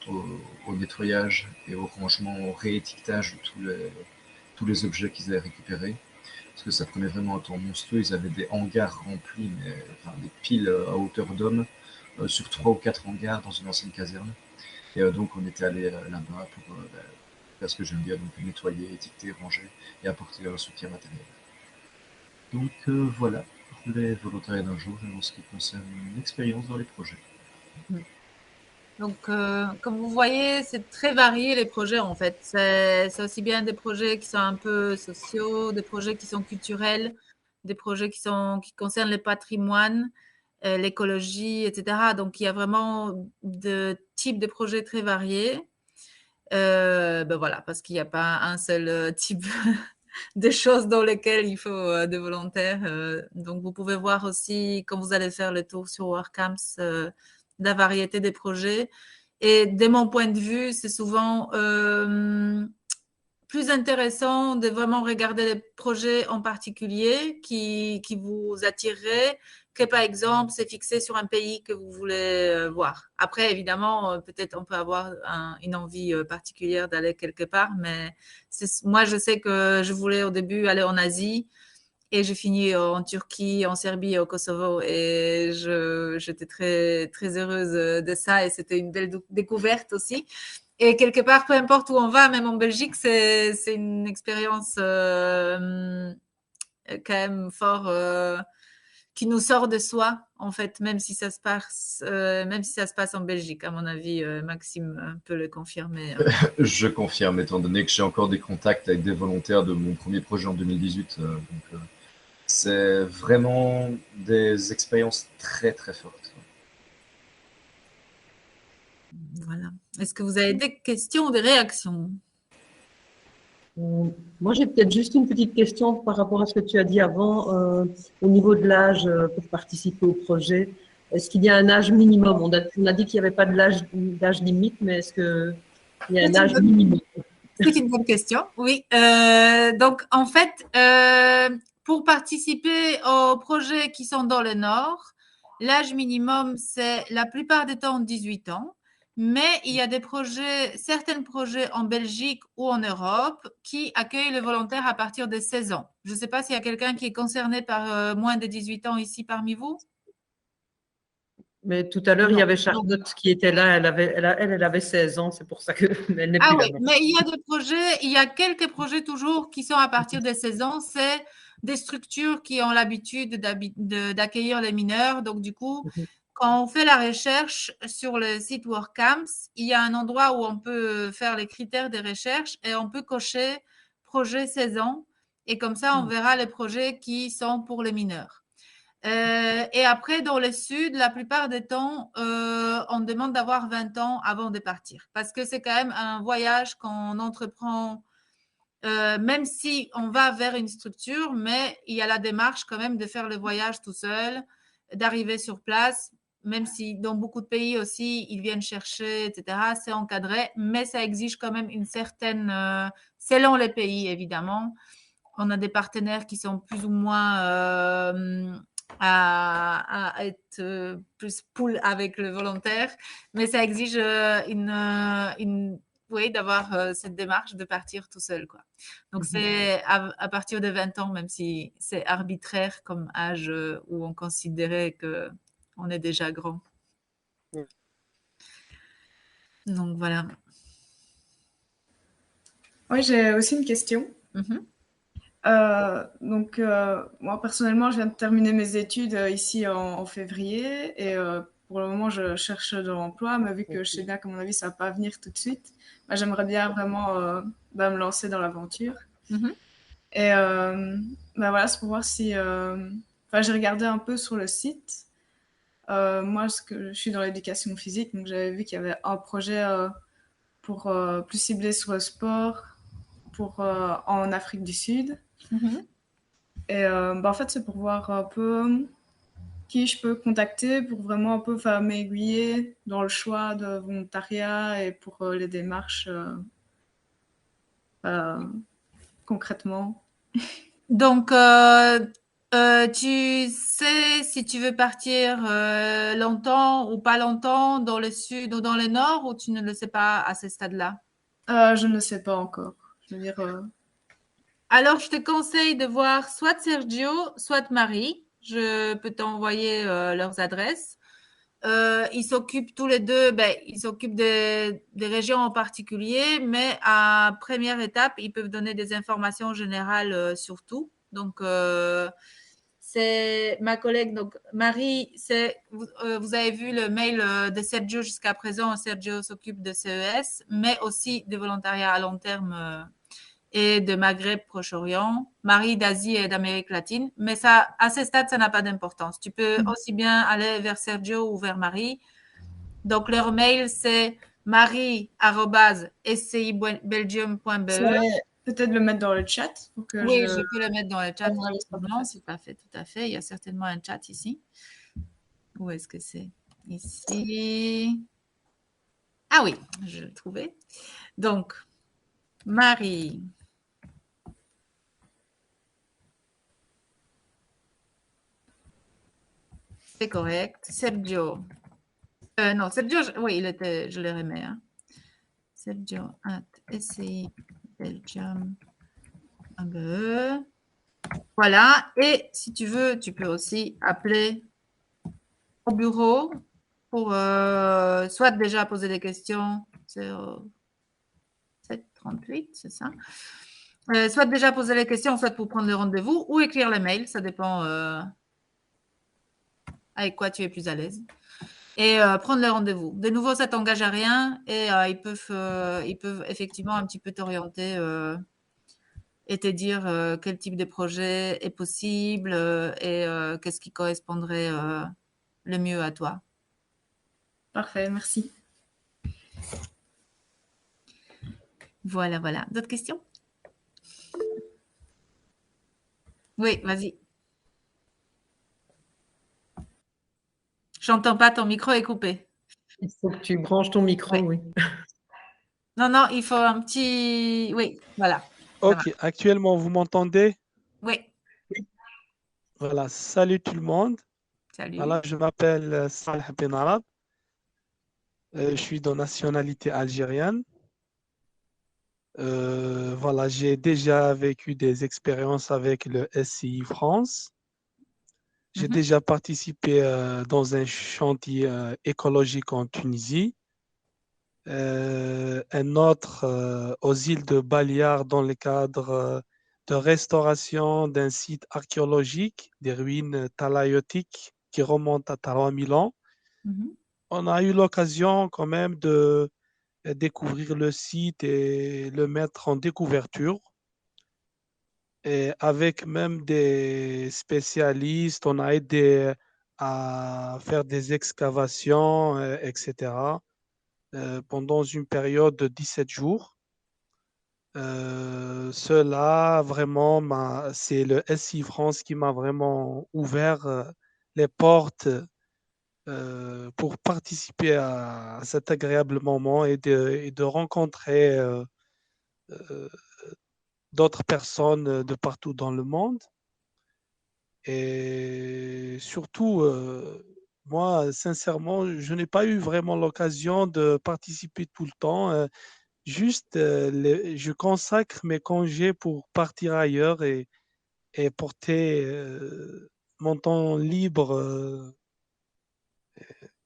Speaker 2: au nettoyage et au rangement, au réétiquetage de tous les objets qu'ils avaient récupérés. Parce que ça prenait vraiment un temps monstrueux. Ils avaient des hangars remplis, des piles à hauteur d'homme, sur 3 ou 4 hangars dans une ancienne caserne. Et donc on était allé là-bas pour faire ce que j'aime bien, donc nettoyer, étiqueter, ranger et apporter un soutien matériel. Donc voilà pour les volontariats d'un jour en ce qui concerne mon expérience dans les projets.
Speaker 1: Donc, comme vous voyez, c'est très varié les projets en fait. C'est aussi bien des projets qui sont un peu sociaux, des projets qui sont culturels, des projets qui concernent le patrimoine. l'écologie, etc. Donc, il y a vraiment de types de projets très variés. Voilà, parce qu'il n'y a pas un seul type de choses dans lesquelles il faut des volontaires. Donc, vous pouvez voir aussi, quand vous allez faire le tour sur WordCamps, la variété des projets. Et de mon point de vue, c'est souvent plus intéressant de vraiment regarder les projets en particulier qui vous attireraient que, par exemple, se fixer sur un pays que vous voulez voir. Après, évidemment, peut-être on peut avoir une envie particulière d'aller quelque part, mais moi, je sais que je voulais au début aller en Asie et j'ai fini en Turquie, en Serbie et au Kosovo et j'étais très, très heureuse de ça et c'était une belle découverte aussi. Et quelque part, peu importe où on va, même en Belgique, c'est une expérience quand même fort qui nous sort de soi, en fait, même si ça se passe en Belgique. À mon avis, Maxime peut le confirmer.
Speaker 2: Je confirme, étant donné que j'ai encore des contacts avec des volontaires de mon premier projet en 2018. C'est vraiment des expériences très, très fortes.
Speaker 1: Voilà. Est-ce que vous avez des questions ou des réactions?
Speaker 4: Moi, j'ai peut-être juste une petite question par rapport à ce que tu as dit avant, au niveau de l'âge pour participer au projet. Est-ce qu'il y a un âge minimum? On a dit qu'il n'y avait pas d'âge limite, mais est-ce qu'il y a un âge minimum?
Speaker 1: C'est une bonne question, oui. Donc, en fait, pour participer aux projets qui sont dans le Nord, l'âge minimum, c'est la plupart du temps 18 ans. Mais il y a certains projets en Belgique ou en Europe qui accueillent les volontaires à partir de 16 ans. Je ne sais pas s'il y a quelqu'un qui est concerné par moins de 18 ans ici parmi vous.
Speaker 4: Mais tout à l'heure, il y avait Charlotte qui était là, elle avait 16 ans, c'est pour ça qu'elle n'est plus là.
Speaker 1: Oui, mais il y a quelques projets toujours qui sont à partir de 16 ans. C'est des structures qui ont l'habitude d'accueillir les mineurs. Donc, du coup, quand on fait la recherche sur le site WordCamps, il y a un endroit où on peut faire les critères des recherches et on peut cocher projet 16 ans. Et comme ça, on verra les projets qui sont pour les mineurs. Et après, dans le sud, la plupart des temps, on demande d'avoir 20 ans avant de partir. Parce que c'est quand même un voyage qu'on entreprend, même si on va vers une structure, mais il y a la démarche quand même de faire le voyage tout seul, d'arriver sur place, même si dans beaucoup de pays aussi, ils viennent chercher, etc. C'est encadré, mais ça exige quand même une certaine, selon les pays évidemment. On a des partenaires qui sont plus ou moins à être plus pool avec le volontaire, mais ça exige oui, d'avoir cette démarche de partir tout seul, quoi. Donc, c'est à partir de 20 ans, même si c'est arbitraire comme âge où on considérait qu'on est déjà grand. Donc, voilà.
Speaker 5: Oui, j'ai aussi une question. Moi, personnellement, je viens de terminer mes études ici en février et pour le moment, je cherche de l'emploi, mais vu que je sais bien qu'à mon avis, ça ne va pas venir tout de suite, j'aimerais bien vraiment me lancer dans l'aventure. Et voilà, c'est pour voir si... j'ai regardé un peu sur le site. Moi, je suis dans l'éducation physique, donc j'avais vu qu'il y avait un projet pour plus cibler sur le sport en Afrique du Sud. Et en fait, c'est pour voir un peu qui je peux contacter pour vraiment un peu m'aiguiller dans le choix de volontariat et pour les démarches concrètement.
Speaker 1: Donc, tu sais si tu veux partir longtemps ou pas longtemps dans le sud ou dans le nord, ou tu ne le sais pas à ce stade-là?
Speaker 5: Je ne le sais pas encore. Je veux dire,
Speaker 1: Alors, je te conseille de voir soit Sergio, soit Marie. Je peux t'envoyer leurs adresses. Ils s'occupent tous les deux, ils s'occupent des régions en particulier, mais à première étape, ils peuvent donner des informations générales sur tout. Donc, c'est ma collègue, donc Marie, vous avez vu le mail de Sergio jusqu'à présent. Sergio s'occupe de CES, mais aussi des volontariats à long terme et de Maghreb, Proche-Orient, Marie d'Asie et d'Amérique latine. Mais ça, à ce stade, ça n'a pas d'importance. Tu peux aussi bien aller vers Sergio ou vers Marie. Donc, leur mail, c'est marie@scibelgium.be.
Speaker 5: Peut-être le mettre dans le chat pour que
Speaker 1: Oui, je peux le mettre dans le chat.
Speaker 5: Ça me sera plus facile.
Speaker 1: Tout à fait, tout à fait. Il y a certainement un chat ici. Où est-ce que c'est? Ici. Ah oui, je l'ai trouvé. Donc, Marie. C'est correct. Sergio. Non, Sergio, oui, je le remets. Hein. Sergio@scibelgium.be. Voilà. Et si tu veux, tu peux aussi appeler au bureau pour soit déjà poser des questions. C'est 738, c'est ça. Soit déjà poser les questions, soit pour prendre le rendez-vous ou écrire le mail. Ça dépend avec quoi tu es plus à l'aise. Et prendre le rendez-vous. De nouveau, ça t'engage à rien et ils peuvent effectivement un petit peu t'orienter et te dire quel type de projet est possible et qu'est-ce qui correspondrait le mieux à toi.
Speaker 5: Parfait, merci.
Speaker 1: Voilà, voilà. D'autres questions? Oui, vas-y. J'entends pas, ton micro est coupé.
Speaker 4: Il faut que tu branches ton micro, oui.
Speaker 1: Non, non, il faut un petit... Oui, voilà.
Speaker 6: Ok, actuellement, vous m'entendez?
Speaker 1: Oui.
Speaker 6: Voilà, salut tout le monde.
Speaker 1: Salut.
Speaker 6: Voilà, je m'appelle Saleh Ben Arab. Je suis de nationalité algérienne. Voilà, j'ai déjà vécu des expériences avec le SCI France. J'ai déjà participé dans un chantier écologique en Tunisie. Un autre aux îles de Baliar dans le cadre de restauration d'un site archéologique, des ruines talaïotiques qui remontent à 3000 ans. On a eu l'occasion quand même de découvrir le site et le mettre en découverture. Et avec même des spécialistes, on a aidé à faire des excavations, etc. Pendant une période de 17 jours. Cela, vraiment, c'est le SI France qui m'a vraiment ouvert les portes pour participer à cet agréable moment et de rencontrer d'autres personnes de partout dans le monde. Et surtout, moi, sincèrement, je n'ai pas eu vraiment l'occasion de participer tout le temps. Juste, je consacre mes congés pour partir ailleurs et porter mon temps libre,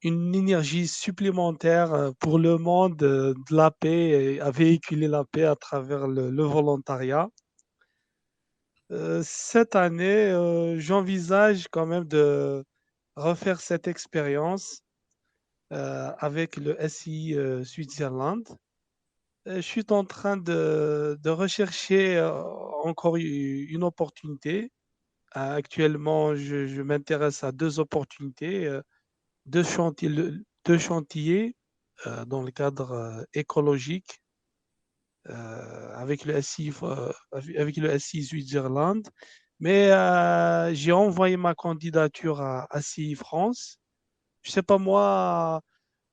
Speaker 6: une énergie supplémentaire pour le monde de la paix et à véhiculer la paix à travers le volontariat. Cette année, j'envisage quand même de refaire cette expérience avec le SI Switzerland. Je suis en train de rechercher encore une opportunité. Actuellement, je m'intéresse à deux opportunités, deux chantiers dans le cadre écologique avec le SI Switzerland. Mais j'ai envoyé ma candidature à SI France. Je ne sais pas moi,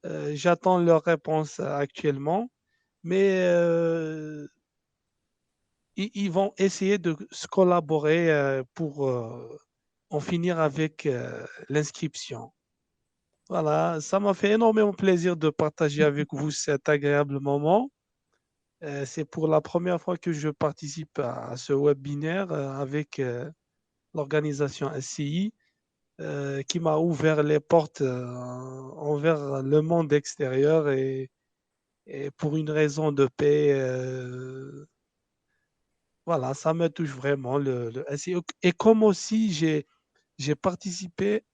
Speaker 6: j'attends leur réponse actuellement. Mais ils vont essayer de se collaborer pour en finir avec l'inscription. Voilà, ça m'a fait énormément plaisir de partager avec vous cet agréable moment. C'est pour la première fois que je participe à ce webinaire avec l'organisation SCI qui m'a ouvert les portes envers le monde extérieur et pour une raison de paix. Voilà, ça me touche vraiment le SEO. Et comme aussi j'ai participé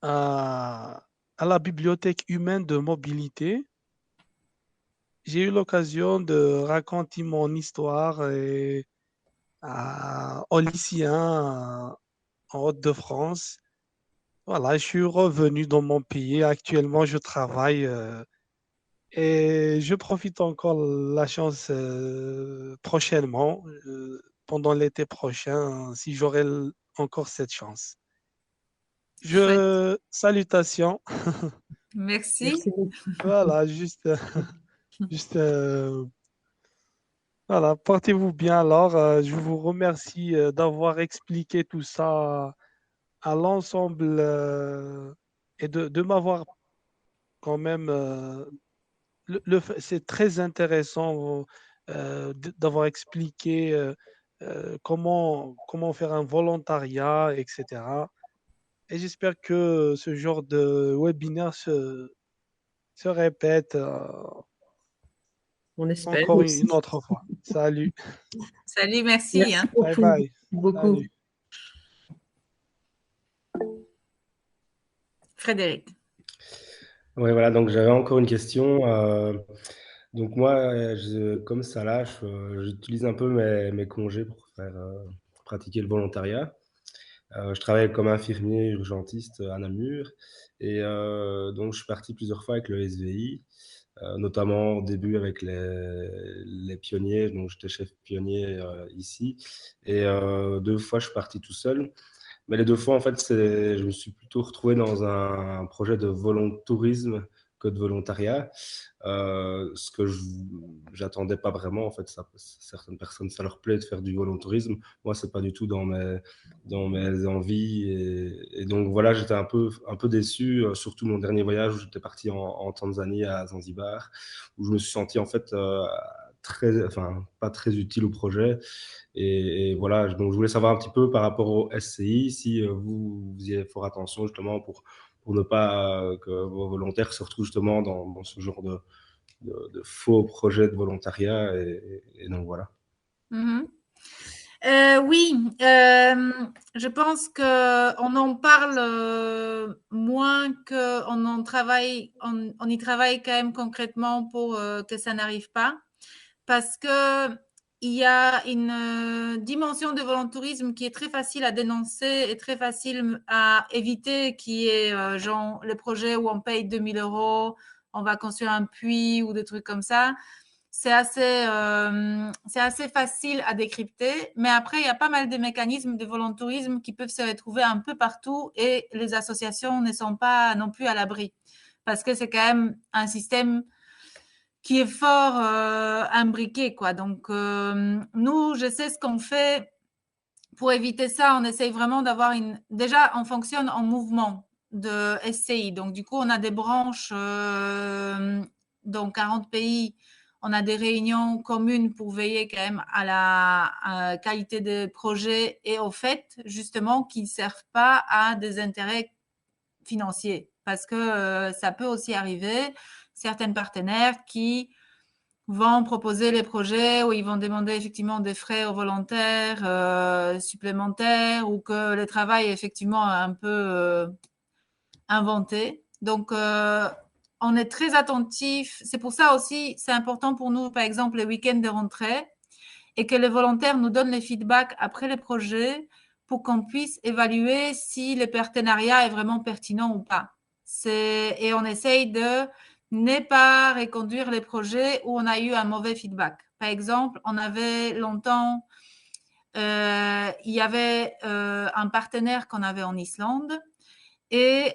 Speaker 6: à la bibliothèque humaine de mobilité j'ai eu l'occasion de raconter mon histoire aux lycéens en Hauts-de-France. Voilà, je suis revenu dans mon pays. Actuellement, je travaille et je profite encore la chance prochainement, pendant l'été prochain, si j'aurai encore cette chance.
Speaker 1: Chouette.
Speaker 6: Salutations.
Speaker 1: Merci.
Speaker 4: Merci beaucoup.
Speaker 6: Voilà, juste voilà, portez-vous bien alors. Je vous remercie d'avoir expliqué tout ça à l'ensemble et de m'avoir quand même. C'est très intéressant d'avoir expliqué comment faire un volontariat, etc. Et j'espère que ce genre de webinaire se répète
Speaker 4: On espère
Speaker 6: encore
Speaker 4: aussi.
Speaker 6: une autre fois. Salut.
Speaker 1: Salut, merci,
Speaker 4: Merci
Speaker 1: hein.
Speaker 6: Bye
Speaker 4: beaucoup.
Speaker 6: bye.
Speaker 4: Beaucoup.
Speaker 6: Salut.
Speaker 1: Frédéric.
Speaker 3: Oui, voilà, donc j'avais encore une question. Donc moi, comme ça là, j'utilise un peu mes congés pour pratiquer le volontariat. Je travaille comme infirmier urgentiste à Namur et donc je suis parti plusieurs fois avec le SVI, notamment au début avec les pionniers, donc j'étais chef pionnier ici et 2 fois je suis parti tout seul. Mais les 2 fois, en fait, je me suis plutôt retrouvé dans un projet de volontourisme que de volontariat, ce que j'attendais pas vraiment. En fait, certaines personnes, ça leur plaît de faire du volontourisme. Moi, c'est pas du tout dans mes envies. Et donc, voilà, j'étais un peu déçu, surtout mon dernier voyage où j'étais parti en Tanzanie, à Zanzibar, où je me suis senti, en fait, enfin, pas très utile au projet. Et voilà, donc je voulais savoir un petit peu par rapport au SCI, si vous faisiez fort attention justement pour ne pas que vos volontaires se retrouvent justement dans ce genre de faux projets de volontariat. Et donc voilà.
Speaker 1: Mhm. Oui, je pense qu'on en parle moins on y travaille quand même concrètement pour que ça n'arrive pas, parce que il y a une dimension de volontourisme qui est très facile à dénoncer et très facile à éviter, qui est genre le projet où on paye 2000 €, on va construire un puits ou des trucs comme ça. C'est assez facile à décrypter, mais après, il y a pas mal de mécanismes de volontourisme qui peuvent se retrouver un peu partout et les associations ne sont pas non plus à l'abri parce que c'est quand même un système qui est fort imbriqué, quoi. Donc, nous, je sais ce qu'on fait pour éviter ça. On essaye vraiment d'avoir Déjà, on fonctionne en mouvement de SCI. Donc, du coup, on a des branches dans 40 pays. On a des réunions communes pour veiller quand même à la qualité des projets et au fait, justement, qu'ils ne servent pas à des intérêts financiers. Parce que ça peut aussi arriver, certains partenaires qui vont proposer les projets où ils vont demander effectivement des frais aux volontaires supplémentaires ou que le travail est effectivement un peu inventé. Donc, on est très attentif. C'est pour ça aussi, c'est important pour nous, par exemple, les week-ends de rentrée et que les volontaires nous donnent les feedbacks après les projets pour qu'on puisse évaluer si le partenariat est vraiment pertinent ou pas. Et on essaye de ne pas reconduire les projets où on a eu un mauvais feedback. Par exemple, on avait longtemps, il y avait un partenaire qu'on avait en Islande et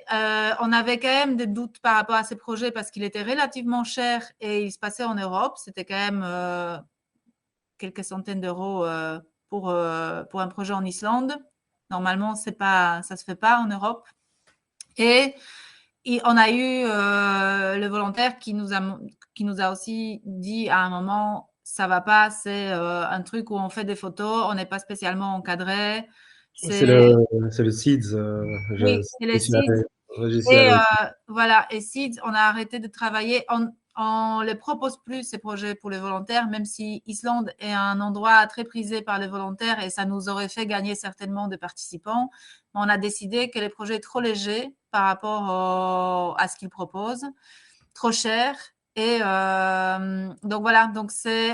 Speaker 1: on avait quand même des doutes par rapport à ces projets parce qu'il était relativement cher et il se passait en Europe. C'était quand même quelques centaines d'euros pour un projet en Islande. Normalement, ça ne se fait pas en Europe. Et on a eu le volontaire qui nous a aussi dit à un moment, ça va pas, c'est un truc où on fait des photos, on n'est pas spécialement encadré.
Speaker 3: C'est le SEEDS.
Speaker 1: Oui, c'est les SEEDS.
Speaker 3: J'y suis
Speaker 1: Et
Speaker 3: allé aussi.
Speaker 1: voilà, et SEEDS, on a arrêté de travailler. On les propose plus, ces projets pour les volontaires, même si Islande est un endroit très prisé par les volontaires et ça nous aurait fait gagner certainement des participants. Mais on a décidé que les projets trop légers par rapport à ce qu'ils proposent, trop chers Et donc voilà, donc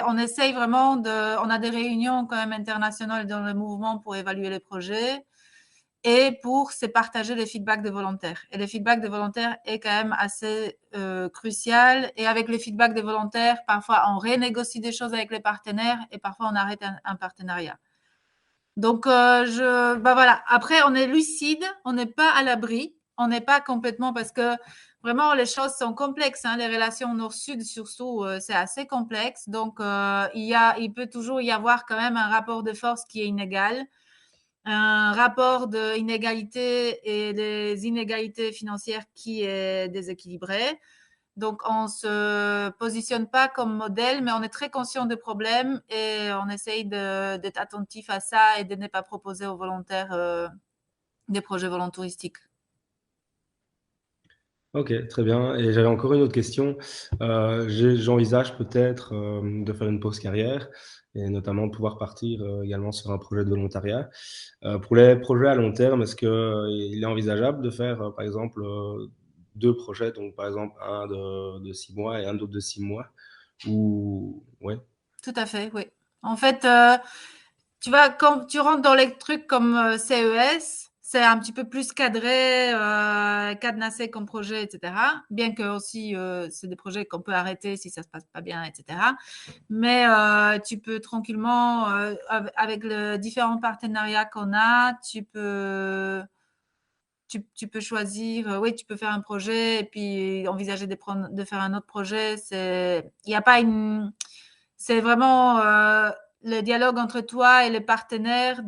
Speaker 1: on essaye vraiment on a des réunions quand même internationales dans le mouvement pour évaluer les projets et pour se partager les feedbacks des volontaires. Et les feedbacks des volontaires est quand même assez crucial. Et avec les feedbacks des volontaires, parfois on renégocie des choses avec les partenaires et parfois on arrête un partenariat. Donc bah voilà. Après, on est lucide, on n'est pas à l'abri, on n'est pas complètement parce que vraiment les choses sont complexes. Hein, les relations nord-sud surtout, c'est assez complexe. Donc il peut toujours y avoir quand même un rapport de force qui est inégal, un rapport d'inégalité et des inégalités financières qui est déséquilibré. Donc, on ne se positionne pas comme modèle, mais on est très conscient des problèmes et on essaye d'être attentif à ça et de ne pas proposer aux volontaires des projets volontouristiques.
Speaker 3: Ok, très bien. Et j'avais encore une autre question. J'envisage peut-être de faire une pause carrière et notamment de pouvoir partir également sur un projet de volontariat. Pour les projets à long terme, est-ce qu'il est envisageable de faire, par exemple, deux projets, donc par exemple un de 6 mois et un autre de 6 mois ou... Ouais.
Speaker 1: Tout à fait, oui. En fait, tu vois, quand tu rentres dans les trucs comme CES, c'est un petit peu plus cadré, cadenassé comme projet, etc. Bien que aussi, c'est des projets qu'on peut arrêter si ça se passe pas bien, etc. Mais tu peux tranquillement, avec les différents partenariats qu'on a, tu peux choisir, oui, tu peux faire un projet et puis envisager de faire un autre projet. Il y a pas c'est vraiment le dialogue entre toi et les partenaires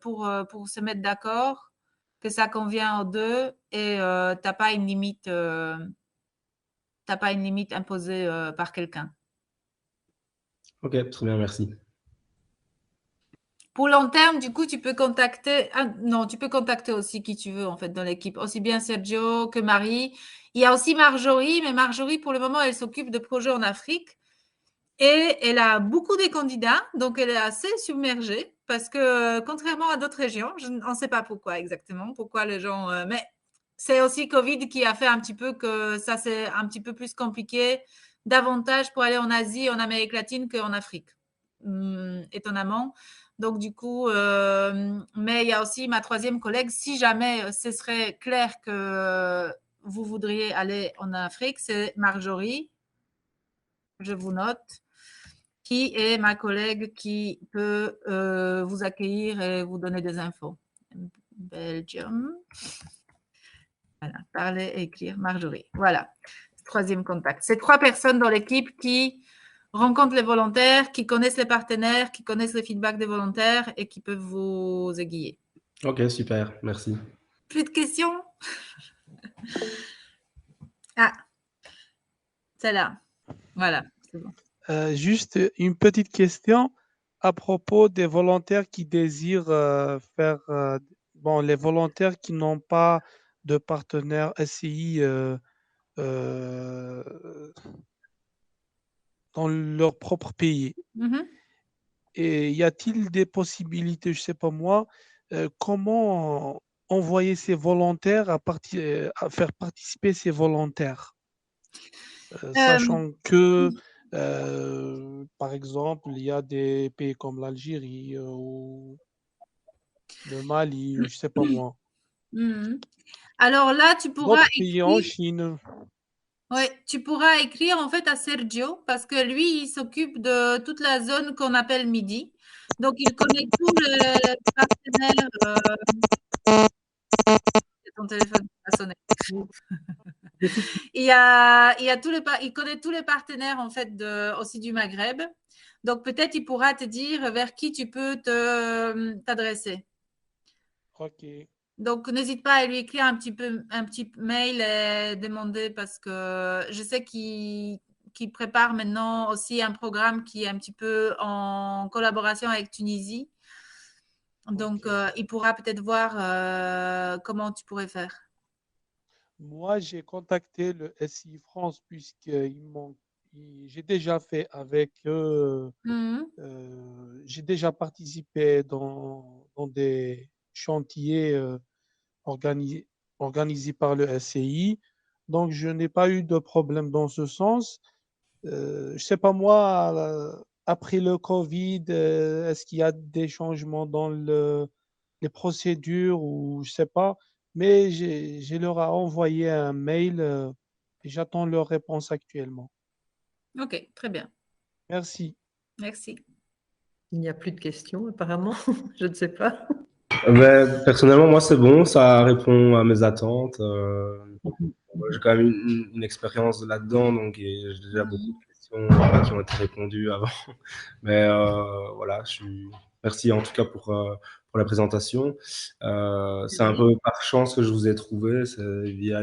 Speaker 1: pour se mettre d'accord, que ça convient aux deux et t'as pas une limite, imposée par quelqu'un.
Speaker 3: Ok, très bien, merci.
Speaker 1: Pour long terme, du coup, tu peux contacter, non, tu peux contacter aussi qui tu veux, en fait, dans l'équipe. Aussi bien Sergio que Marie. Il y a aussi Marjorie, mais Marjorie, pour le moment, elle s'occupe de projets en Afrique. Et elle a beaucoup de candidats, donc elle est assez submergée parce que, contrairement à d'autres régions, on ne sait pas pourquoi exactement, pourquoi les gens. Mais c'est aussi Covid qui a fait un petit peu que ça c'est un petit peu plus compliqué, davantage pour aller en Asie, en Amérique latine qu'en Afrique, étonnamment. Donc du coup, mais il y a aussi ma troisième collègue. Si jamais ce serait clair que vous voudriez aller en Afrique, c'est Marjorie. Je vous note qui est ma collègue qui peut vous accueillir et vous donner des infos. Belgium. Voilà, parler et écrire Marjorie. Voilà, troisième contact. C'est 3 personnes dans l'équipe qui rencontrent les volontaires, qui connaissent les partenaires, qui connaissent les feedbacks des volontaires et qui peuvent vous aiguiller.
Speaker 3: Ok, super, merci.
Speaker 1: Plus de questions? Ah, celle-là. Voilà, c'est bon.
Speaker 6: Juste une petite question à propos des volontaires qui désirent faire, bon, les volontaires qui n'ont pas de partenaire SCI dans leur propre pays.
Speaker 1: Mhm.
Speaker 6: Et y a-t-il des possibilités, je ne sais pas moi, comment envoyer ces volontaires à faire participer ces volontaires, sachant que, par exemple, il y a des pays comme l'Algérie ou le Mali, je ne sais pas moi,
Speaker 1: Alors là, tu pourras
Speaker 6: d'autres pays en
Speaker 1: écrire.
Speaker 6: Chine.
Speaker 1: Oui, tu pourras écrire en fait à Sergio parce que lui, il s'occupe de toute la zone qu'on appelle Midi. Donc, il connaît tous les partenaires. Ton téléphone a sonné. Il connaît tous les partenaires en fait aussi du Maghreb. Donc, peut-être il pourra te dire vers qui tu peux t'adresser.
Speaker 6: Ok.
Speaker 1: Donc, n'hésite pas à lui écrire un petit mail et demander parce que je sais qu'il prépare maintenant aussi un programme qui est un petit peu en collaboration avec Tunisie. Donc,
Speaker 6: Ok.
Speaker 1: il pourra peut-être voir comment tu pourrais faire.
Speaker 6: Moi, j'ai contacté le SI France j'ai déjà fait avec eux.
Speaker 1: Mhm.
Speaker 6: J'ai déjà participé dans des chantiers organisés par le SCI. Donc, je n'ai pas eu de problème dans ce sens. Je sais pas moi, après le Covid, est-ce qu'il y a des changements dans les procédures ou je sais pas, mais j'ai leur a envoyé un mail et j'attends leur réponse actuellement.
Speaker 1: Ok, très bien.
Speaker 6: Merci.
Speaker 1: Merci.
Speaker 4: Il n'y a plus de questions, apparemment. Je ne sais pas.
Speaker 3: Personnellement, moi, c'est bon, ça répond à mes attentes. J'ai quand même une expérience là-dedans, donc j'ai déjà beaucoup de questions qui ont été répondues avant. Mais voilà, merci en tout cas pour la présentation. C'est un peu par chance que je vous ai trouvé, c'est via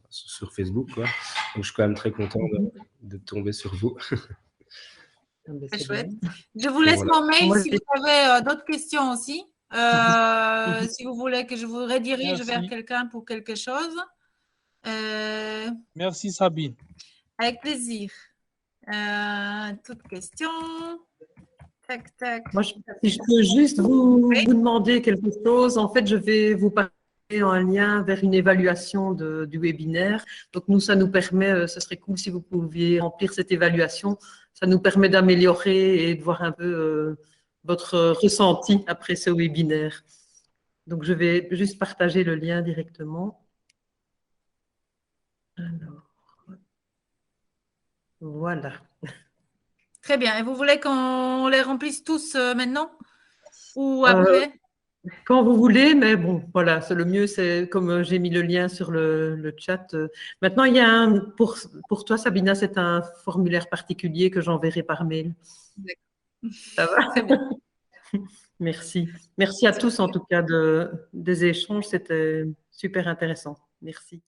Speaker 3: sur Facebook, quoi. Donc je suis quand même très content de tomber sur vous.
Speaker 1: C'est chouette. Je vous laisse
Speaker 3: Voilà.
Speaker 1: mon mail
Speaker 4: Moi,
Speaker 1: si vous avez d'autres questions aussi. Si vous voulez que je vous redirige vers
Speaker 6: Merci.
Speaker 1: quelqu'un pour quelque chose.
Speaker 6: Merci Sabine.
Speaker 1: Avec plaisir. Toute question. Tac, tac.
Speaker 4: Moi, si je peux juste vous demander quelque chose, en fait, je vais vous parler en lien vers une évaluation du webinaire. Donc, nous, ça nous permet, ce serait cool si vous pouviez remplir cette évaluation. Ça nous permet d'améliorer et de voir un peu votre ressenti après ce webinaire. Donc, je vais juste partager le lien directement. Alors, voilà.
Speaker 1: Très bien. Et vous voulez qu'on les remplisse tous maintenant ou après?
Speaker 4: Quand vous voulez, mais bon, voilà, c'est le mieux, c'est comme j'ai mis le lien sur le chat. Maintenant, il y a pour toi, Sabina, c'est un formulaire particulier que j'enverrai par mail. Ça va?
Speaker 1: Très bien.
Speaker 4: Merci. Merci à tous, en tout cas, des échanges. C'était super intéressant. Merci.